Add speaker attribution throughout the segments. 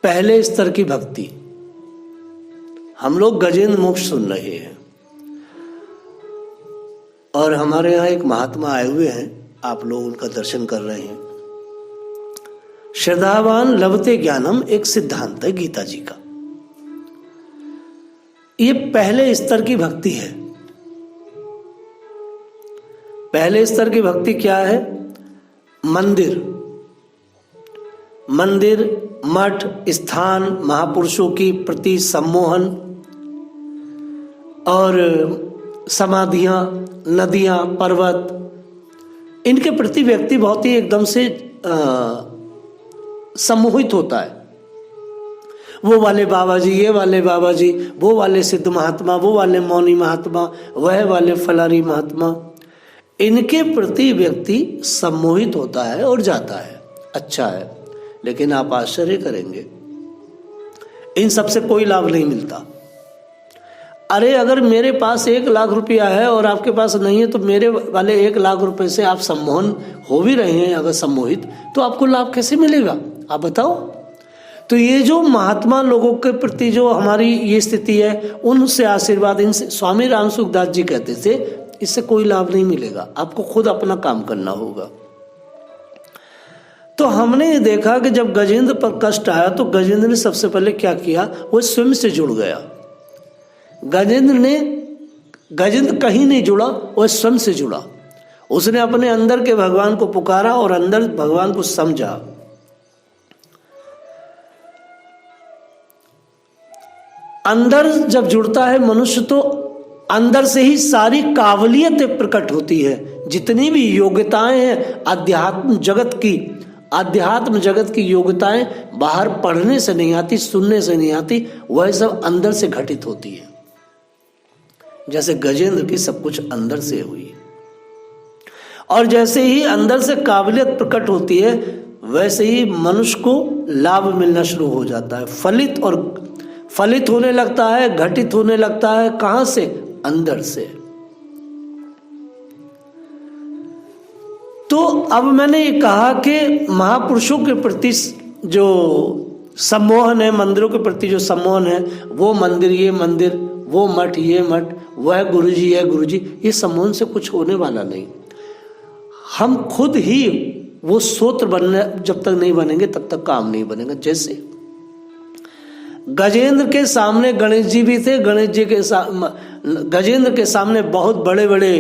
Speaker 1: पहले स्तर की भक्ति। हम लोग गजेंद्र मोक्ष सुन रहे हैं और हमारे यहाँ एक महात्मा आए हुए हैं, आप लोग उनका दर्शन कर रहे हैं। श्रद्धावान लभते ज्ञानम एक सिद्धांत है गीता जी का। ये पहले स्तर की भक्ति है। पहले स्तर की भक्ति क्या है? मंदिर, मठ, स्थान, महापुरुषों की प्रति सम्मोहन और समाधियां, नदियां, पर्वत, इनके प्रति व्यक्ति बहुत ही एकदम से सम्मोहित होता है। वो वाले बाबा जी, ये वाले बाबा जी, वो वाले सिद्ध महात्मा, वो वाले मौनी महात्मा, वह वाले फलारी महात्मा, इनके प्रति व्यक्ति सम्मोहित होता है और जाता है। अच्छा है, लेकिन आप आश्चर्य करेंगे, इन सबसे कोई लाभ नहीं मिलता। अरे अगर मेरे पास 1 लाख रुपया है और आपके पास नहीं है, तो मेरे वाले 1 लाख रुपए से आप सम्मोहन हो भी रहे हैं, अगर सम्मोहित, तो आपको लाभ कैसे मिलेगा? आप बताओ। तो ये जो महात्मा लोगों के प्रति जो हमारी ये स्थिति है, उनसे आशीर्वाद, इनसे, स्वामी राम सुखदास जी कहते थे, इससे कोई लाभ नहीं मिलेगा, आपको खुद अपना काम करना होगा। तो हमने ये देखा कि जब गजेंद्र पर कष्ट आया तो गजेंद्र ने सबसे पहले क्या किया? वो स्वयं से जुड़ गया। गजेंद्र कहीं नहीं जुड़ा, वो स्वयं से जुड़ा। उसने अपने अंदर के भगवान को पुकारा और अंदर भगवान को समझा। अंदर जब जुड़ता है मनुष्य, तो अंदर से ही सारी काबिलियतें प्रकट होती है। जितनी भी योग्यताएं हैं अध्यात्म जगत की योग्यताएं बाहर पढ़ने से नहीं आती, सुनने से नहीं आती, वह सब अंदर से घटित होती है। जैसे गजेंद्र की सब कुछ अंदर से हुई, और जैसे ही अंदर से काबिलियत प्रकट होती है, वैसे ही मनुष्य को लाभ मिलना शुरू हो जाता है। फलित होने लगता है, घटित होने लगता है। कहां से? अंदर से। तो अब मैंने ये कहा कि महापुरुषों के प्रति जो सम्मोहन है, मंदिरों के प्रति जो सम्मोहन है, वो मंदिर, ये मंदिर, वो मठ, ये मठ, वह गुरुजी, यह गुरुजी, ये सम्मोहन से कुछ होने वाला नहीं। हम खुद ही वो सूत्र बनने, जब तक नहीं बनेंगे तब तक काम नहीं बनेगा। जैसे गजेंद्र के सामने गणेश जी भी थे, गजेंद्र के सामने बहुत बड़े बड़े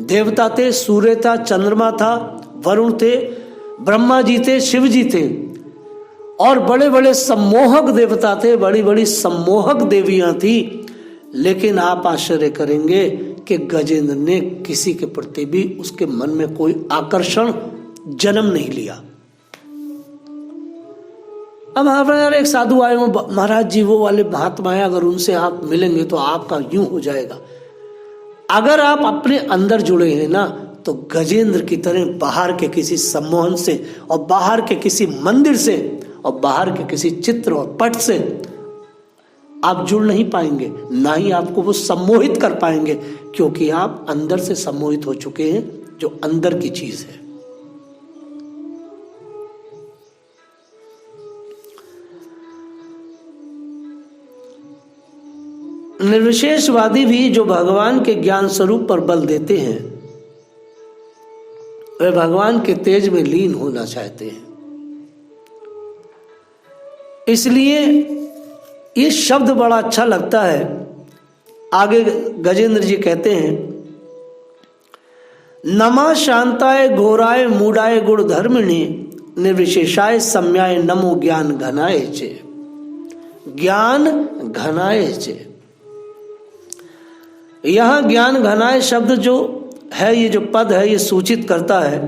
Speaker 1: देवता थे, सूर्य था, चंद्रमा था, वरुण थे, ब्रह्मा जी थे, शिव जी थे, और बड़े बड़े सम्मोहक देवता थे, बड़ी बड़ी सम्मोहक देवियां थी। लेकिन आप आश्चर्य करेंगे कि गजेंद्र ने किसी के प्रति भी उसके मन में कोई आकर्षण जन्म नहीं लिया। अब हमारे यार एक साधु आए हो, महाराज जी वो वाले महात्मा है, अगर उनसे आप मिलेंगे तो आपका यूं हो जाएगा। अगर आप अपने अंदर जुड़े हैं ना, तो गजेंद्र की तरह बाहर के किसी सम्मोहन से और बाहर के किसी मंदिर से और बाहर के किसी चित्र और पट से आप जुड़ नहीं पाएंगे, ना ही आपको वो सम्मोहित कर पाएंगे, क्योंकि आप अंदर से सम्मोहित हो चुके हैं, जो अंदर की चीज है। निर्विशेषवादी भी जो भगवान के ज्ञान स्वरूप पर बल देते हैं, वे भगवान के तेज में लीन होना चाहते हैं। इसलिए ये शब्द बड़ा अच्छा लगता है। आगे गजेंद्र जी कहते हैं, नमा शांताय घोराय मूढ़ाय गुण धर्मिणे निर्विशेषाय सम्याय नमो ज्ञान घनाय चे। ज्ञान घनाय चे, यहां ज्ञान घनाय शब्द जो है, ये जो पद है, ये सूचित करता है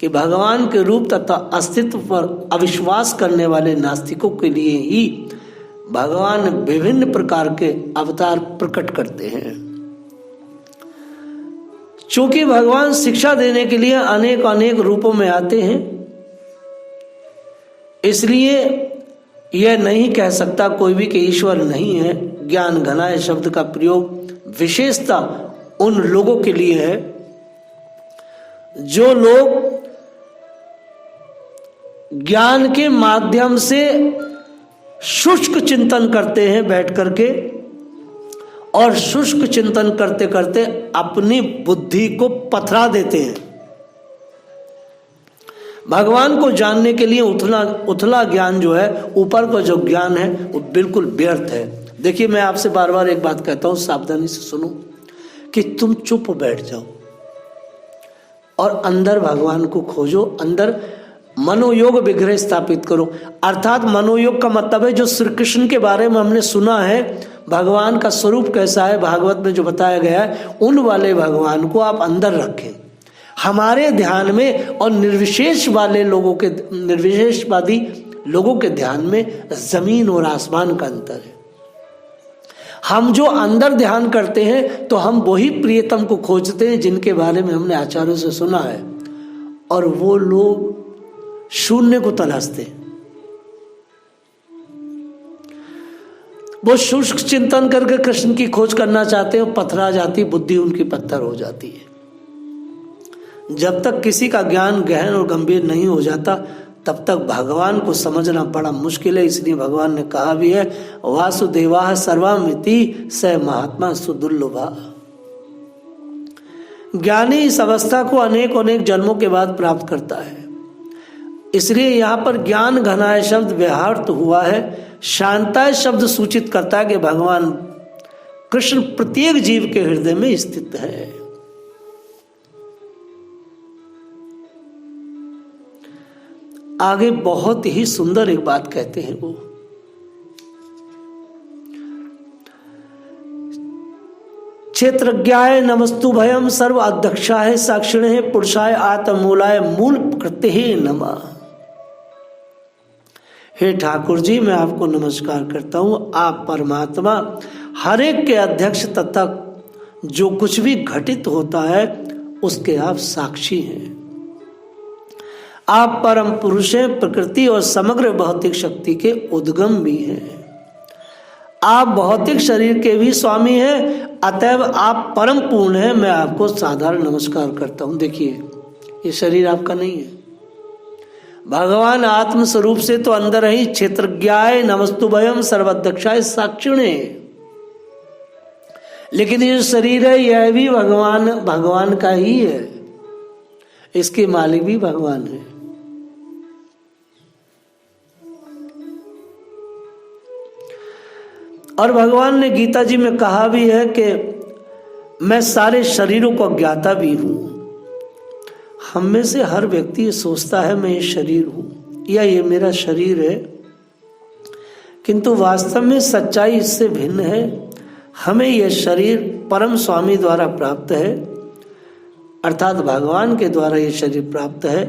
Speaker 1: कि भगवान के रूप तथा अस्तित्व पर अविश्वास करने वाले नास्तिकों के लिए ही भगवान विभिन्न प्रकार के अवतार प्रकट करते हैं। चूंकि भगवान शिक्षा देने के लिए अनेक अनेक रूपों में आते हैं, इसलिए यह नहीं कह सकता कोई भी कि ईश्वर नहीं है। ज्ञान घनाय शब्द का प्रयोग विशेषता उन लोगों के लिए है जो लोग ज्ञान के माध्यम से शुष्क चिंतन करते हैं बैठ करके, और शुष्क चिंतन करते करते अपनी बुद्धि को पथरा देते हैं। भगवान को जानने के लिए उथला ज्ञान जो है, ऊपर का जो ज्ञान है वो बिल्कुल व्यर्थ है। देखिए, मैं आपसे बार बार एक बात कहता हूं, सावधानी से सुनो, कि तुम चुप बैठ जाओ और अंदर भगवान को खोजो, अंदर मनोयोग विग्रह स्थापित करो। अर्थात मनोयोग का मतलब है जो श्री कृष्ण के बारे में हमने सुना है, भगवान का स्वरूप कैसा है, भागवत में जो बताया गया है, उन वाले भगवान को आप अंदर रखें हमारे ध्यान में। और निर्विशेष वाले लोगों के, निर्विशेषवादी लोगों के ध्यान में जमीन और आसमान का अंतर है। हम जो अंदर ध्यान करते हैं तो हम वही प्रियतम को खोजते हैं जिनके बारे में हमने आचार्यों से सुना है, और वो लोग शून्य को तलाशते हैं। वो शुष्क चिंतन करके कृष्ण की खोज करना चाहते हैं, पथरा जाती बुद्धि उनकी पत्थर हो जाती है। जब तक किसी का ज्ञान गहन और गंभीर नहीं हो जाता तब तक भगवान को समझना बड़ा मुश्किल है। इसलिए भगवान ने कहा भी है, वासुदेवा सर्वमिति स महात्मा सुदुर्लभा। ज्ञानी इस अवस्था को अनेक अनेक जन्मों के बाद प्राप्त करता है। इसलिए यहाँ पर ज्ञान घनाय शब्द व्यवहार हुआ है। शांताय शब्द सूचित करता है कि भगवान कृष्ण प्रत्येक जीव के हृदय में स्थित है। आगे बहुत ही सुंदर एक बात कहते हैं वो, क्षेत्रज्ञाय नमस्तु भयम सर्व अध्यक्षाय साक्षिणे पुरुषाय आत्मूलाय मूल प्रकृति नमः। हे ठाकुर जी, मैं आपको नमस्कार करता हूं। आप परमात्मा हर एक के अध्यक्ष तथा जो कुछ भी घटित होता है उसके आप साक्षी हैं। आप परम पुरुष हैं, प्रकृति और समग्र भौतिक शक्ति के उद्गम भी हैं। आप भौतिक शरीर के भी स्वामी हैं, अतएव आप परम पूर्ण हैं। मैं आपको साधारण नमस्कार करता हूं। देखिए, ये शरीर आपका नहीं है। भगवान आत्म स्वरूप से तो अंदर ही क्षेत्रज्ञाय नमस्तुभयम सर्वध्यक्षाय साक्षिणे, लेकिन ये जो शरीर है यह भी भगवान का ही है। इसके मालिक भी भगवान है। और भगवान ने गीता जी में कहा भी है कि मैं सारे शरीरों को ज्ञाता भी हूं। हम में से हर व्यक्ति ये सोचता है मैं ये शरीर हूं या ये मेरा शरीर है, किंतु वास्तव में सच्चाई इससे भिन्न है। हमें यह शरीर परम स्वामी द्वारा प्राप्त है, अर्थात भगवान के द्वारा ये शरीर प्राप्त है,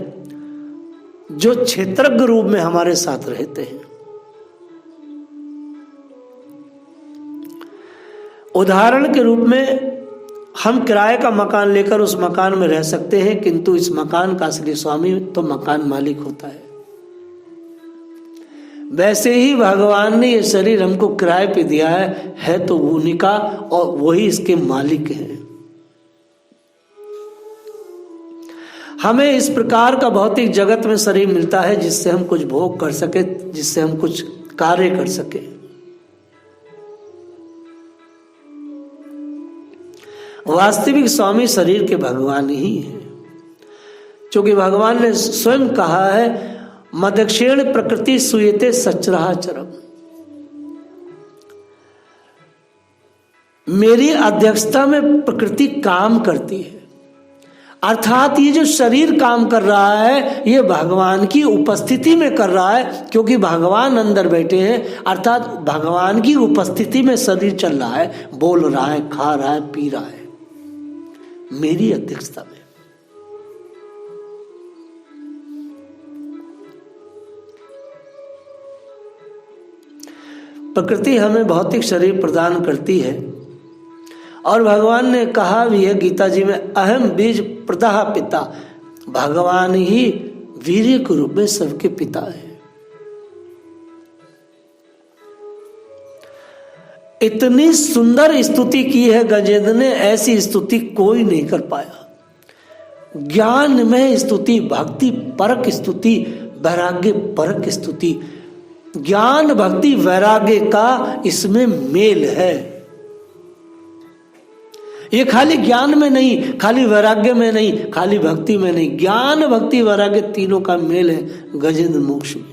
Speaker 1: जो क्षेत्रज्ञ रूप में हमारे साथ रहते हैं। उदाहरण के रूप में हम किराए का मकान लेकर उस मकान में रह सकते हैं, किंतु इस मकान का असली स्वामी तो मकान मालिक होता है। वैसे ही भगवान ने ये शरीर हमको किराए पे दिया है तो उन्हीं का, और वही इसके मालिक हैं। हमें इस प्रकार का भौतिक जगत में शरीर मिलता है जिससे हम कुछ भोग कर सके, जिससे हम कुछ कार्य कर सके। वास्तविक स्वामी शरीर के भगवान ही है, क्योंकि भगवान ने स्वयं कहा है, मदक्षेण प्रकृति सुयते सचराचरम। मेरी अध्यक्षता में प्रकृति काम करती है। अर्थात ये जो शरीर काम कर रहा है ये भगवान की उपस्थिति में कर रहा है, क्योंकि भगवान अंदर बैठे हैं। अर्थात भगवान की उपस्थिति में शरीर चल रहा है, बोल रहा है, खा रहा है, पी रहा है, मेरी अध्यक्षता में। प्रकृति हमें भौतिक शरीर प्रदान करती है, और भगवान ने कहा भी है गीता जी में, अहम बीज प्रदाह पिता। भगवान ही वीर्य के रूप में सबके पिता है। इतनी सुंदर स्तुति की है गजेंद्र ने, ऐसी स्तुति कोई नहीं कर पाया। ज्ञान में स्तुति, भक्ति परक स्तुति, वैराग्य परक स्तुति, ज्ञान भक्ति वैराग्य का इसमें मेल है। ये खाली ज्ञान में नहीं, खाली वैराग्य में नहीं, खाली भक्ति में नहीं, ज्ञान भक्ति वैराग्य तीनों का मेल है गजेंद्र मोक्ष में।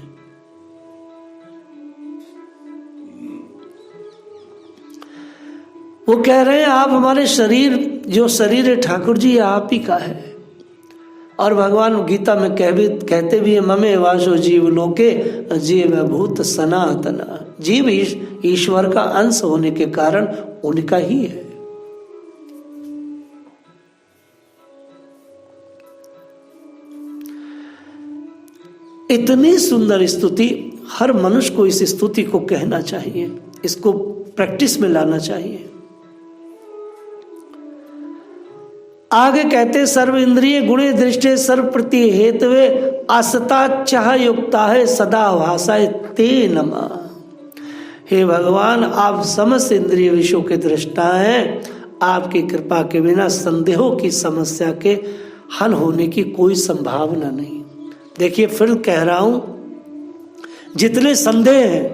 Speaker 1: वो कह रहे हैं आप हमारे शरीर, जो शरीर है ठाकुर जी आप ही का है। और भगवान गीता में कहते भी है ममे वासो जीव लोके जीव भूत सनातन। जीव ईश्वर का अंश होने के कारण उनका ही है। इतनी सुंदर स्तुति, हर मनुष्य को इस स्तुति को कहना चाहिए, इसको प्रैक्टिस में लाना चाहिए। आगे कहते सर्व इंद्रिय गुणे दृष्टि सर्व प्रति हेतवे असता चाह युक्ता है सदा भाषाए ते नमः। हे भगवान आप समस्त इंद्रिय विषयों के दृष्टा हैं, आपकी कृपा के बिना संदेहों की समस्या के हल होने की कोई संभावना नहीं। देखिए फिर कह रहा हूं, जितने संदेह हैं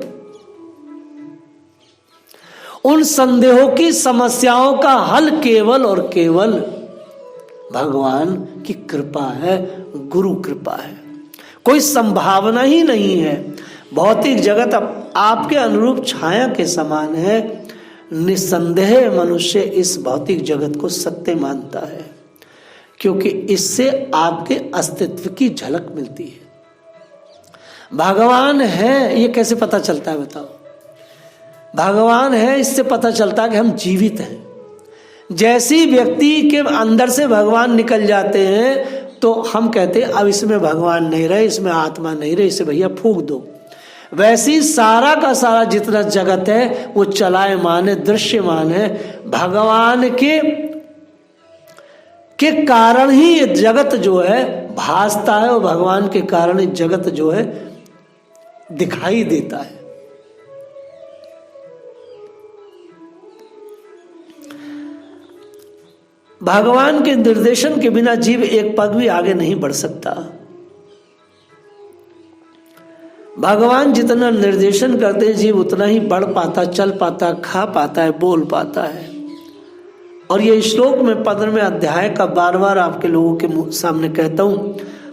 Speaker 1: उन संदेहों की समस्याओं का हल केवल और केवल भगवान की कृपा है, गुरु कृपा है, कोई संभावना ही नहीं है। भौतिक जगत आपके अनुरूप छाया के समान है। निसंदेह मनुष्य इस भौतिक जगत को सत्य मानता है, क्योंकि इससे आपके अस्तित्व की झलक मिलती है। भगवान है ये कैसे पता चलता है बताओ? भगवान है इससे पता चलता है कि हम जीवित हैं। जैसी व्यक्ति के अंदर से भगवान निकल जाते हैं तो हम कहते हैं अब इसमें भगवान नहीं रहे, इसमें आत्मा नहीं रहे, इसे भैया फूंक दो। वैसी सारा का सारा जितना जगत है वो चलायमान है, दृश्यमान है। भगवान के कारण ही ये जगत जो है भासता है और भगवान के कारण ये जगत जो है दिखाई देता है। भगवान के निर्देशन के बिना जीव एक पग भी आगे नहीं बढ़ सकता। भगवान जितना निर्देशन करते हैं जीव उतना ही बढ़ पाता, चल पाता, खा पाता है, बोल पाता है। और ये श्लोक में 15वें अध्याय का बार बार आपके लोगों के सामने कहता हूं,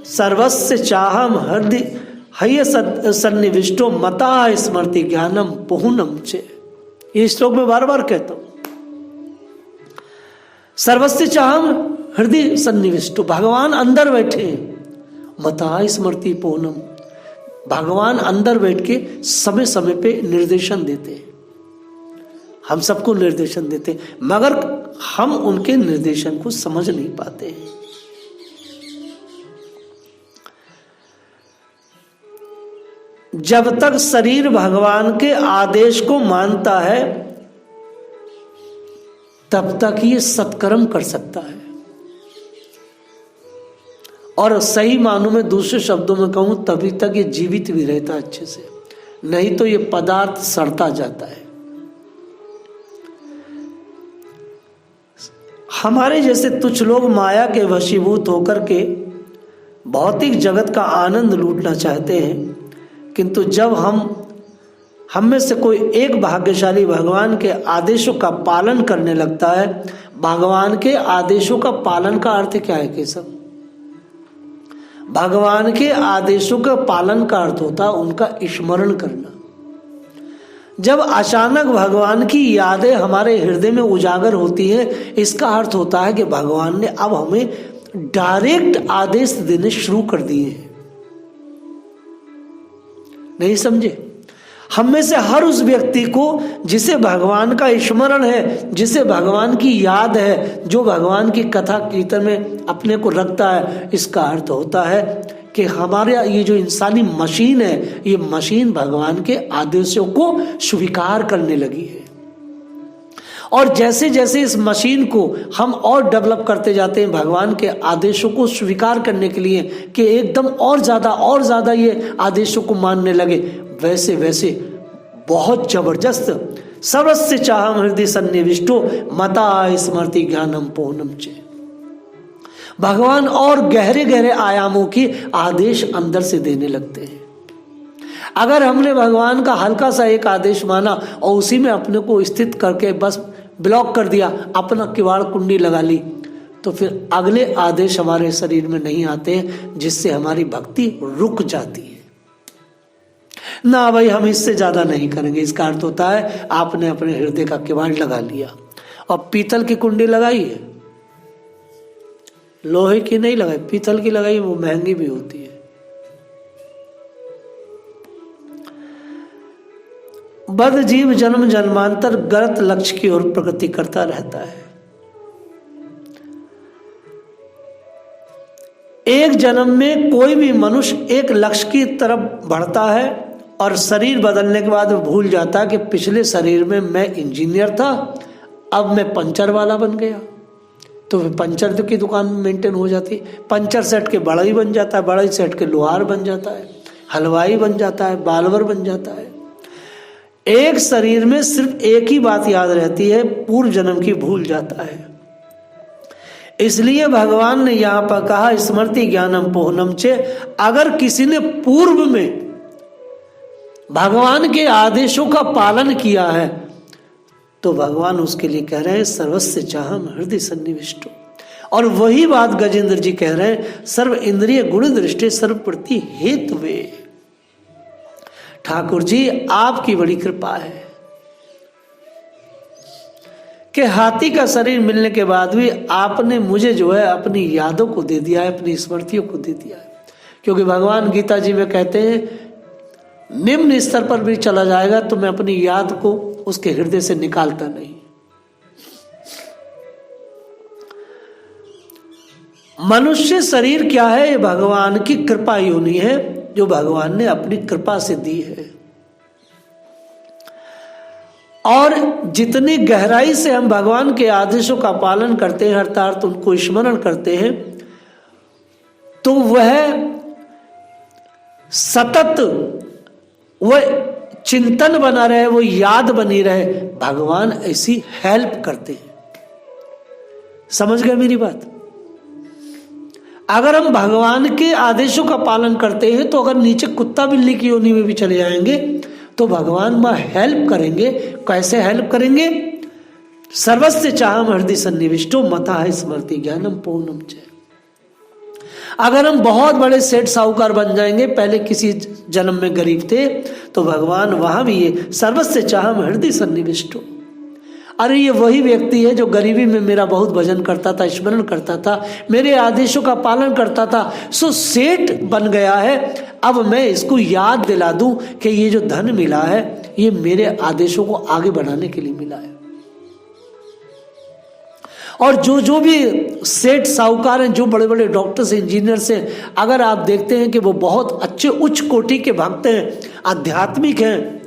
Speaker 1: सर्वस्य चाहम हृदय हय सन्निविष्टो मता स्मृति ज्ञानम पुहुनम चे। ये श्लोक में बार बार कहता हूं, सर्वस्य चाहम हृदय सन्निविष्टो, भगवान अंदर बैठे, मता स्मृति पुहुनम, भगवान अंदर बैठ के समय समय पे निर्देशन देते हैं, हम सबको निर्देशन देते, मगर हम उनके निर्देशन को समझ नहीं पाते हैं। जब तक शरीर भगवान के आदेश को मानता है तब तक ये सत्कर्म कर सकता है। और सही मानों में दूसरे शब्दों में कहूं तभी तक ये जीवित भी रहता है अच्छे से, नहीं तो ये पदार्थ सड़ता जाता है। हमारे जैसे तुच्छ लोग माया के वशीभूत होकर के भौतिक जगत का आनंद लूटना चाहते हैं, किंतु जब हम में से कोई एक भाग्यशाली भगवान के आदेशों का पालन करने लगता है, भगवान के आदेशों का पालन का अर्थ क्या है केशव? भगवान के आदेशों का पालन का अर्थ होता है उनका स्मरण करना। जब अचानक भगवान की यादें हमारे हृदय में उजागर होती है, इसका अर्थ होता है कि भगवान ने अब हमें डायरेक्ट आदेश देने शुरू कर दिए हैं। नहीं समझे? हम में से हर उस व्यक्ति को जिसे भगवान का स्मरण है, जिसे भगवान की याद है, जो भगवान की कथा कीर्तन में अपने को रखता है, इसका अर्थ होता है कि हमारे ये जो इंसानी मशीन है, ये मशीन भगवान के आदेशों को स्वीकार करने लगी है। और जैसे जैसे इस मशीन को हम और डेवलप करते जाते हैं भगवान के आदेशों को स्वीकार करने के लिए कि एकदम और ज़्यादा ये आदेशों को मानने लगे, वैसे वैसे बहुत जबरदस्त सर्वस्य चाहम हृदय सन्निविष्टो मता स्मृति ज्ञानम पूर्णम चे। भगवान और गहरे गहरे आयामों की आदेश अंदर से देने लगते हैं। अगर हमने भगवान का हल्का सा एक आदेश माना और उसी में अपने को स्थित करके बस ब्लॉक कर दिया, अपना किवाड़ कुंडी लगा ली, तो फिर अगले आदेश हमारे शरीर में नहीं आते हैं, जिससे हमारी भक्ति रुक जाती है। ना भाई हम इससे ज्यादा नहीं करेंगे, इसका अर्थ होता है आपने अपने हृदय का किवाड़ लगा लिया। और पीतल की कुंडी लगाई है, लोहे की नहीं लगाई, पीतल की लगाई, वो महंगी भी होती है। बद्ध जीव जन्म जन्मांतर गलत लक्ष्य की ओर प्रगति करता रहता है। एक जन्म में कोई भी मनुष्य एक लक्ष्य की तरफ बढ़ता है और शरीर बदलने के बाद वो भूल जाता है कि पिछले शरीर में मैं इंजीनियर था, अब मैं पंचर वाला बन गया। तो फिर पंचर की दुकान मेंटेन हो जाती है, पंचर सेट के बढ़ई बन जाता है, बढ़ई सेट के लोहार बन जाता है, हलवाई बन जाता है, बालवर बन जाता है। एक शरीर में सिर्फ एक ही बात याद रहती है, पूर्व जन्म की भूल जाता है। इसलिए भगवान ने यहां पर कहा स्मृति ज्ञानम पोहनम चे। अगर किसी ने पूर्व में भगवान के आदेशों का पालन किया है तो भगवान उसके लिए कह रहे हैं सर्वस्य चाहम हृदय सन्निविष्टो। और वही बात गजेंद्र जी कह रहे हैं सर्व इंद्रिय गुण दृष्टि सर्व प्रति हेतुवे। ठाकुर जी आपकी बड़ी कृपा है कि हाथी का शरीर मिलने के बाद भी आपने मुझे जो है अपनी यादों को दे दिया है, अपनी स्मृतियों को दे दिया है। क्योंकि भगवान गीता जी में कहते हैं निम्न स्तर पर भी चला जाएगा तो मैं अपनी याद को उसके हृदय से निकालता नहीं। मनुष्य शरीर क्या है? ये भगवान की कृपा योनि है जो भगवान ने अपनी कृपा से दी है। और जितनी गहराई से हम भगवान के आदेशों का पालन करते हैं, अर्थात उनको स्मरण करते हैं, तो वह सतत वह चिंतन बना रहे, वो याद बनी रहे। भगवान ऐसी हेल्प करते हैं। समझ गए मेरी बात? अगर हम भगवान के आदेशों का पालन करते हैं तो अगर नीचे कुत्ता बिल्ली की योनि में भी चले जाएंगे तो भगवान वह हेल्प करेंगे। कैसे हेल्प करेंगे? सर्वस्य चाहम हृदय सन्निविष्टो मता है स्मृति ज्ञानम पूर्णम च। अगर हम बहुत बड़े सेठ साहूकार बन जाएंगे, पहले किसी जन्म में गरीब थे, तो भगवान वहां भी ये सर्वस्य चाहम हृदय सन्निविष्टो। अरे ये वही व्यक्ति है जो गरीबी में मेरा बहुत भजन करता था, स्मरण करता था, मेरे आदेशों का पालन करता था, सो सेठ बन गया है। अब मैं इसको याद दिला दूं कि ये जो धन मिला है ये मेरे आदेशों को आगे बढ़ाने के लिए मिला है। और जो भी सेठ साहूकार हैं, जो बड़े बड़े डॉक्टर्स इंजीनियर्स हैं, अगर आप देखते हैं कि वो बहुत अच्छे उच्च कोटि के भक्त हैं, आध्यात्मिक हैं,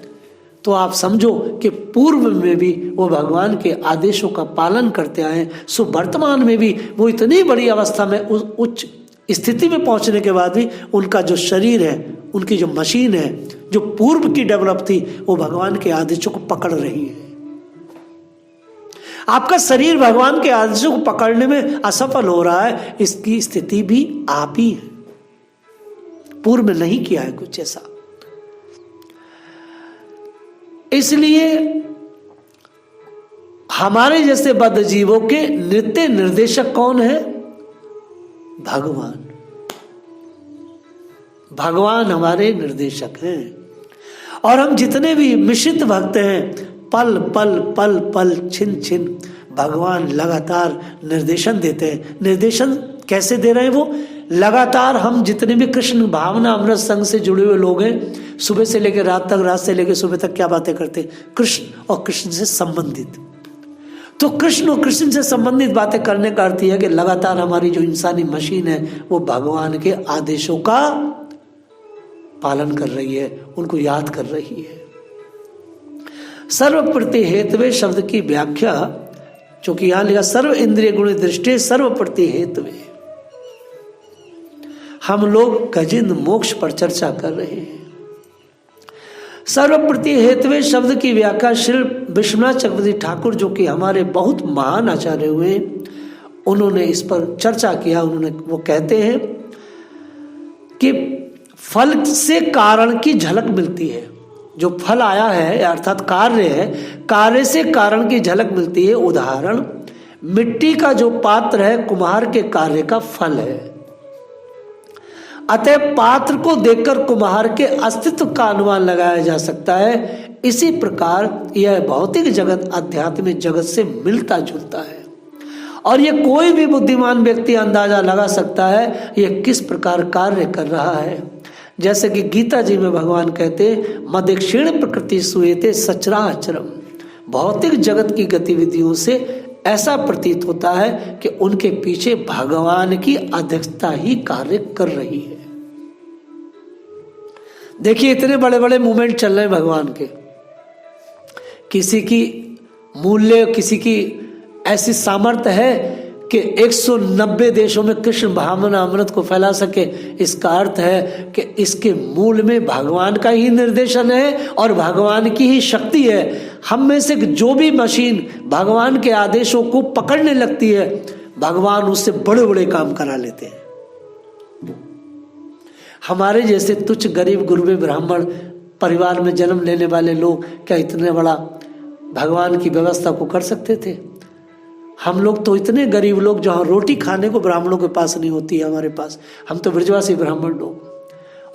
Speaker 1: तो आप समझो कि पूर्व में भी वो भगवान के आदेशों का पालन करते आए। सो वर्तमान में भी वो इतनी बड़ी अवस्था में उच्च स्थिति में पहुंचने के बाद भी उनका जो शरीर है, उनकी जो मशीन है, जो पूर्व की डेवलप थी, वो भगवान के आदेशों को पकड़ रही है। आपका शरीर भगवान के आदेशों को पकड़ने में असफल हो रहा है, इसकी स्थिति भी आप ही है। पूर्व में नहीं किया है कुछ ऐसा। इसलिए हमारे जैसे बद्ध जीवों के नित्य निर्देशक कौन है? भगवान। भगवान हमारे निर्देशक हैं। और हम जितने भी मिश्रित भक्त हैं, पल पल पल पल छिन छिन भगवान लगातार निर्देशन देते हैं। निर्देशन कैसे दे रहे हैं? वो लगातार हम जितने भी कृष्ण भावना अमृत संघ से जुड़े हुए लोग हैं, सुबह से लेकर रात तक, रात से लेकर सुबह तक क्या बातें करते हैं? कृष्ण और कृष्ण से संबंधित। तो कृष्ण और कृष्ण से संबंधित बातें करने का अर्थ यह है कि लगातार हमारी जो इंसानी मशीन है वो भगवान के आदेशों का पालन कर रही है, उनको याद कर रही है। सर्व प्रति हेतवे शब्द की व्याख्या, चूंकि यहां लिखा सर्व इंद्रिय गुण दृष्टि सर्व प्रति हेतवे, हम लोग गजेंद्र मोक्ष पर चर्चा कर रहे हैं। सर्व प्रति हेतवे शब्द की व्याख्या श्री विश्वनाथ चक्रवर्ती ठाकुर, जो कि हमारे बहुत महान आचार्य हुए, उन्होंने इस पर चर्चा किया। उन्होंने वो कहते हैं कि फल से कारण की झलक मिलती है। जो फल आया है अर्थात कार्य है, कार्य से कारण की झलक मिलती है। उदाहरण, मिट्टी का जो पात्र है कुम्हार के कार्य का फल है। अतः पात्र को देखकर कुम्हार के अस्तित्व का अनुमान लगाया जा सकता है। इसी प्रकार यह भौतिक जगत आध्यात्मिक जगत से मिलता जुलता है और यह कोई भी बुद्धिमान व्यक्ति अंदाजा लगा सकता है यह किस प्रकार कार्य कर रहा है। जैसे कि गीता जी में भगवान कहते, मदेक्षिण प्रकृति सुएते सचराचरम। भौतिक जगत की गतिविधियों से ऐसा प्रतीत होता है कि उनके पीछे भगवान की अध्यक्षता ही कार्य कर रही है। देखिए इतने बड़े बड़े मूवमेंट चल रहे हैं भगवान के, किसी की मूल्य, किसी की ऐसी सामर्थ्य है कि 190 देशों में कृष्ण भावना अमृत को फैला सके। इसका अर्थ है कि इसके मूल में भगवान का ही निर्देशन है और भगवान की ही शक्ति है। हम में से जो भी मशीन भगवान के आदेशों को पकड़ने लगती है, भगवान उससे बड़े बड़े काम करा लेते हैं। हमारे जैसे तुच्छ गरीब गुरबे ब्राह्मण परिवार में जन्म लेने वाले लोग क्या इतने बड़ा भगवान की व्यवस्था को कर सकते थे? हम लोग तो इतने गरीब लोग, जहाँ रोटी खाने को ब्राह्मणों के पास नहीं होती है, हमारे पास, हम तो ब्रजवासी ब्राह्मण लोग,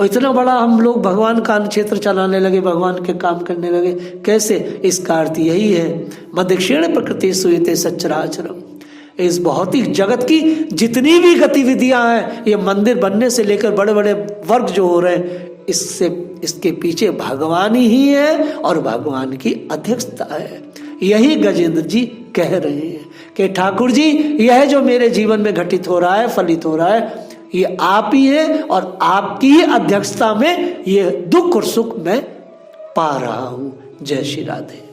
Speaker 1: और इतना बड़ा हम लोग भगवान का क्षेत्र चलाने लगे, भगवान के काम करने लगे। कैसे? इसका अर्थ यही है, मदक्षिण प्रकृति सुयते सच्चराचरम। इस भौतिक जगत की जितनी भी गतिविधियां हैं, ये मंदिर बनने से लेकर बड़े बड़े वर्क जो हो रहे हैं, इसके पीछे भगवान ही है और भगवान की अध्यक्षता है। यही गजेंद्र जी कह रहे हैं कि ठाकुर जी, यह जो मेरे जीवन में घटित हो रहा है, फलित हो रहा है, ये आप ही है और आपकी ही अध्यक्षता में ये दुख और सुख मैं पा रहा हूं। जय श्री राधे।